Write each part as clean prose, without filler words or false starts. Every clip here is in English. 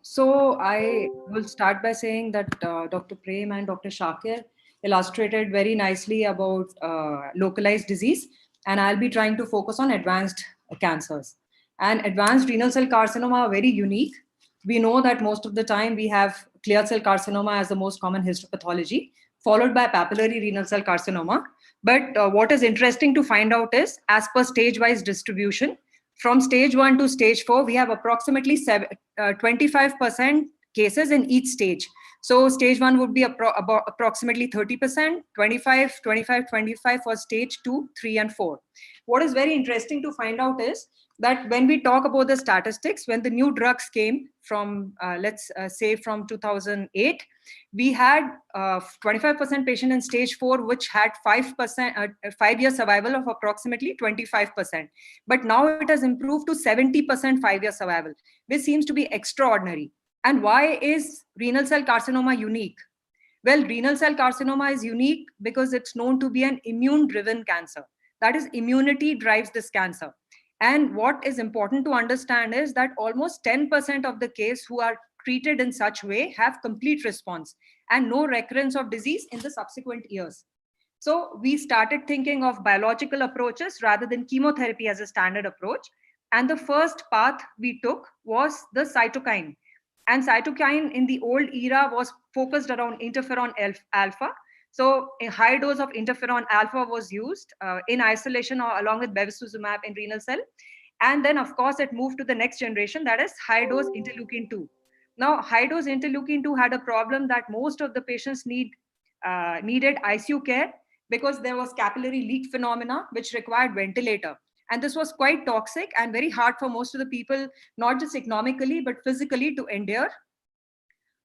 So I will start by saying that Dr. Prem and Dr. Shakir illustrated very nicely about localized disease, and I'll be trying to focus on advanced cancers. And advanced renal cell carcinoma are very unique. We know that most of the time we have clear cell carcinoma as the most common histopathology, followed by papillary renal cell carcinoma. But what is interesting to find out is, as per stage-wise distribution, from stage 1 to stage 4, we have approximately 25% cases in each stage. So stage 1 would be about approximately 30%, 25, 25, 25 for stage 2, 3, and 4. What is very interesting to find out is that when we talk about the statistics, when the new drugs came from, let's say from 2008, we had 25% patient in stage 4, which had 5%, 5-year survival of approximately 25%. But now it has improved to 70% 5-year survival, which seems to be extraordinary. And why is renal cell carcinoma unique? Well, renal cell carcinoma is unique because it's known to be an immune-driven cancer. That is, immunity drives this cancer. And what is important to understand is that almost 10% of the case who are treated in such way have complete response and no recurrence of disease in the subsequent years. So we started thinking of biological approaches rather than chemotherapy as a standard approach. And the first path we took was the cytokine. And cytokine in the old era was focused around interferon alpha. So a high dose of interferon alpha was used in isolation or along with bevacizumab in renal cell. And then, of course, it moved to the next generation, that is high dose interleukin 2. Now, high dose interleukin 2 had a problem that most of the patients needed ICU care because there was capillary leak phenomena which required ventilator. And this was quite toxic and very hard for most of the people, not just economically, but physically to endure.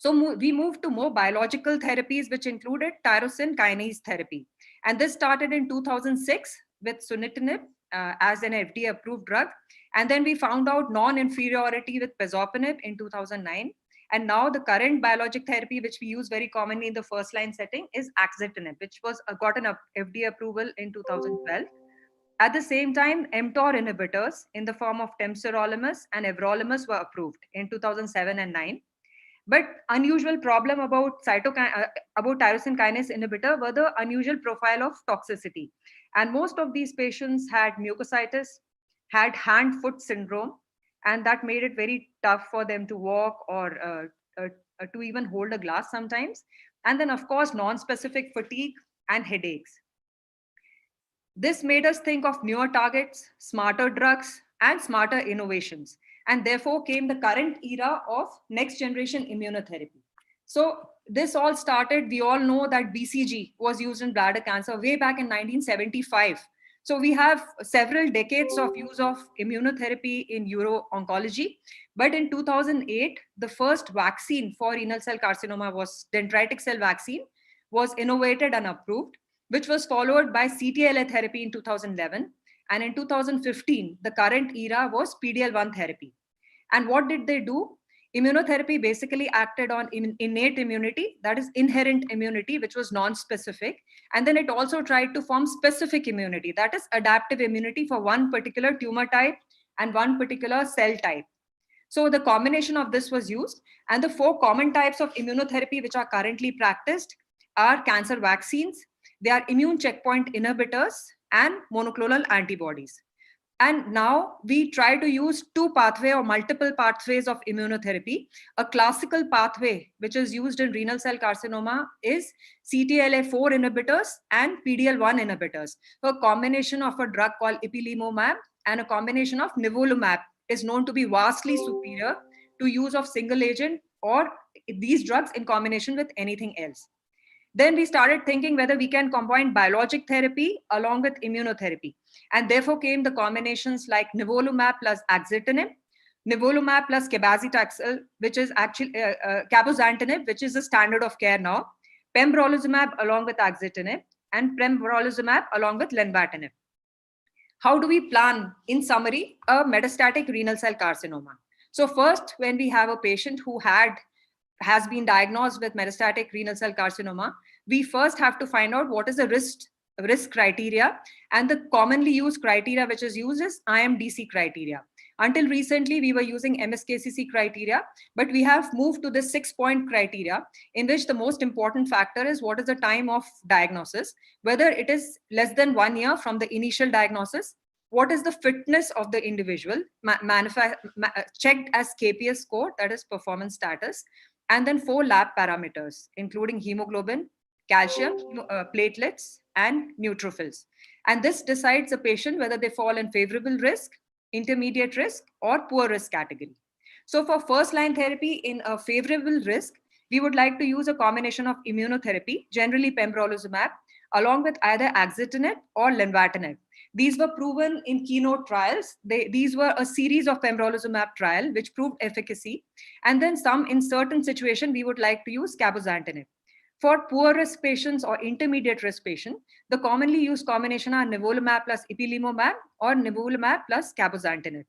So we moved to more biological therapies, which included tyrosine kinase therapy. And this started in 2006 with sunitinib as an FDA-approved drug. And then we found out non-inferiority with pazopanib in 2009. And now the current biologic therapy, which we use very commonly in the first-line setting, is axitinib, which was got an FDA approval in 2012. At the same time, mTOR inhibitors in the form of temsirolimus and everolimus were approved in 2007 and 9. But unusual problem about about tyrosine kinase inhibitor were the unusual profile of toxicity. And most of these patients had mucositis, had hand-foot syndrome, and that made it very tough for them to walk or to even hold a glass sometimes. And then, of course, non-specific fatigue and headaches. This made us think of newer targets, smarter drugs, and smarter innovations. And therefore came the current era of next generation immunotherapy. So this all started, we all know that BCG was used in bladder cancer way back in 1975. So we have several decades of use of immunotherapy in uro-oncology. But in 2008, the first vaccine for renal cell carcinoma was dendritic cell vaccine, was innovated and approved, which was followed by CTLA therapy in 2011. And in 2015, the current era was PD-L1 therapy. And what did they do? Immunotherapy basically acted on innate immunity, that is inherent immunity, which was non-specific. And then it also tried to form specific immunity, that is adaptive immunity for one particular tumor type and one particular cell type. So the combination of this was used. And the 4 common types of immunotherapy which are currently practiced are cancer vaccines, they are immune checkpoint inhibitors, and monoclonal antibodies. And now we try to use 2 pathways or multiple pathways of immunotherapy. A classical pathway, which is used in renal cell carcinoma, is CTLA4 inhibitors and PD-L1 inhibitors. So a combination of a drug called ipilimumab and a combination of nivolumab is known to be vastly superior to use of single agent or these drugs in combination with anything else. Then we started thinking whether we can combine biologic therapy along with immunotherapy. And therefore came the combinations like nivolumab plus axitinib, nivolumab plus cabazitaxel, which is actually cabozantinib, which is the standard of care now, pembrolizumab along with axitinib, and pembrolizumab along with lenvatinib. How do we plan, in summary, a metastatic renal cell carcinoma? So first, when we have a patient who has been diagnosed with metastatic renal cell carcinoma, we first have to find out what is the risk criteria. And the commonly used criteria which is used is IMDC criteria. Until recently, we were using MSKCC criteria, but we have moved to the 6-point criteria, in which the most important factor is what is the time of diagnosis, whether it is less than 1 year from the initial diagnosis, what is the fitness of the individual, checked as KPS score, that is performance status, and then 4 lab parameters, including hemoglobin, calcium, platelets, and neutrophils. And this decides a patient whether they fall in favorable risk, intermediate risk, or poor risk category. So for first line therapy in a favorable risk, we would like to use a combination of immunotherapy, generally pembrolizumab, along with either axitinib or lenvatinib. These were proven in keynote trials. These were a series of pembrolizumab trial which proved efficacy. And then some in certain situation, we would like to use cabozantinib. For poor risk patients or intermediate risk patient, the commonly used combination are nivolumab plus ipilimumab or nivolumab plus cabozantinib.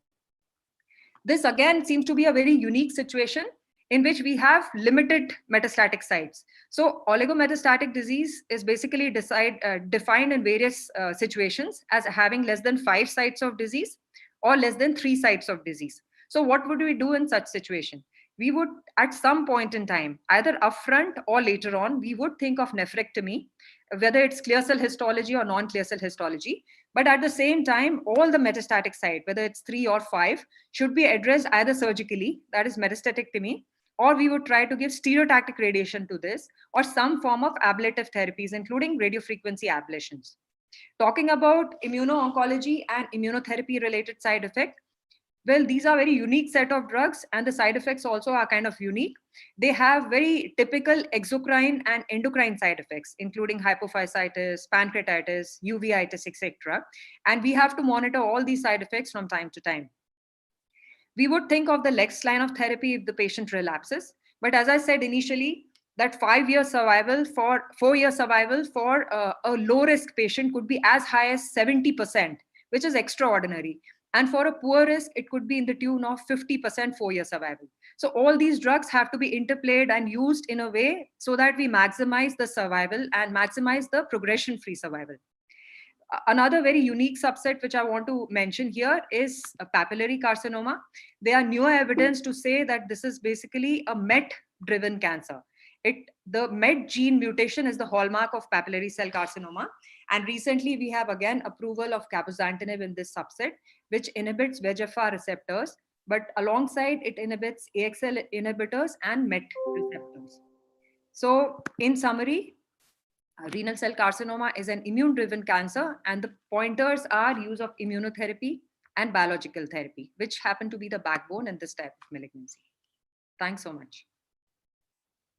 This again seems to be a very unique situation in which we have limited metastatic sites. So oligometastatic disease is basically defined in various situations as having less than 5 sites of disease or less than 3 sites of disease. So what would we do in such situation? We would, at some point in time, either upfront or later on, we would think of nephrectomy, whether it's clear cell histology or non-clear cell histology. But at the same time, all the metastatic site, whether it's 3 or 5, should be addressed either surgically, that is metastatectomy, or we would try to give stereotactic radiation to this, or some form of ablative therapies, including radiofrequency ablations. Talking about immuno-oncology and immunotherapy related side effects, well, these are very unique set of drugs, and the side effects also are kind of unique. They have very typical exocrine and endocrine side effects, including hypophysitis, pancreatitis, uveitis, etc. And we have to monitor all these side effects from time to time. We would think of the next line of therapy if the patient relapses. But as I said initially, that 5-year survival for 4-year survival for a low risk patient could be as high as 70%, which is extraordinary. And for a poor risk, it could be in the tune of 50% 4-year survival. So all these drugs have to be interplayed and used in a way so that we maximize the survival and maximize the progression-free survival. Another very unique subset which I want to mention here is a papillary carcinoma. There are newer evidence to say that this is basically a MET-driven cancer. The MET gene mutation is the hallmark of papillary cell carcinoma. And recently we have again approval of cabozantinib in this subset, which inhibits VEGFR receptors, but alongside it inhibits AXL inhibitors and MET receptors. So in summary, renal cell carcinoma is an immune-driven cancer, and the pointers are use of immunotherapy and biological therapy, which happen to be the backbone in this type of malignancy. Thanks so much.